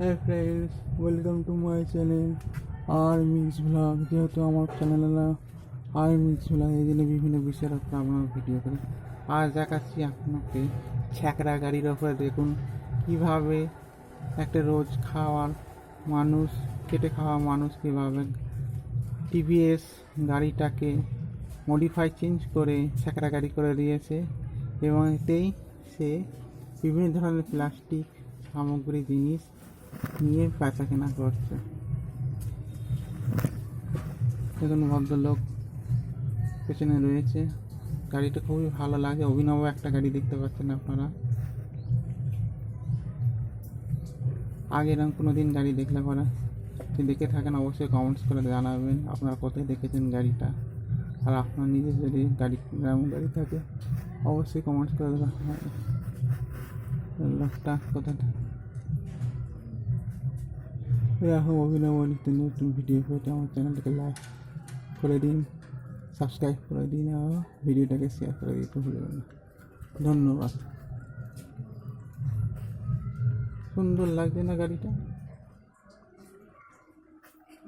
হ্যাঁ friends, welcome to my channel আর mix vlog. যেহেতু আমার চ্যানেলের নাম আর মিক্স ভ্লগ, এই জন্য বিভিন্ন বিষয়ের উপর আপনার ভিডিও করি। আজ দেখাচ্ছি আপনাকে ছ্যাঁকড়া গাড়ির ওপরে। দেখুন কীভাবে একটা রোজ খাওয়ার মানুষ, খেটে খাওয়া মানুষ কীভাবে টিভিএস গাড়িটাকে মডিফাই চেঞ্জ করে ছ্যাঁকড়া গাড়ি করে দিয়েছে, এবং এতেই সে বিভিন্ন ধরনের প্লাস্টিক সামগ্রী জিনিস নিয়ে বেচা কেনা করছে। দেখুন ভদ্রলোক পেছনে রয়েছে। গাড়িটা খুবই ভালো লাগে, অভিনব একটা গাড়ি দেখতে পাচ্ছেন আপনারা। আগে এরকম কোনো দিন গাড়ি দেখলে পরে দেখে থাকেন, অবশ্যই কমেন্টস করে জানাবেন আপনারা কোথায় দেখেছেন গাড়িটা। আর আপনার নিজের যদি এরকম গাড়ি থাকে অবশ্যই কমেন্টস করে দেবেন। লোকটা কোথায় এরকম অভিনব নিত্য নতুন ভিডিও পেতে আমার চ্যানেলটাকে লাইক করে দিন, সাবস্ক্রাইব করে দিন, আর ভিডিওটাকে শেয়ার করে দিতে ভুলবেন না। ধন্যবাদ। সুন্দর লাগছে না গাড়িটা?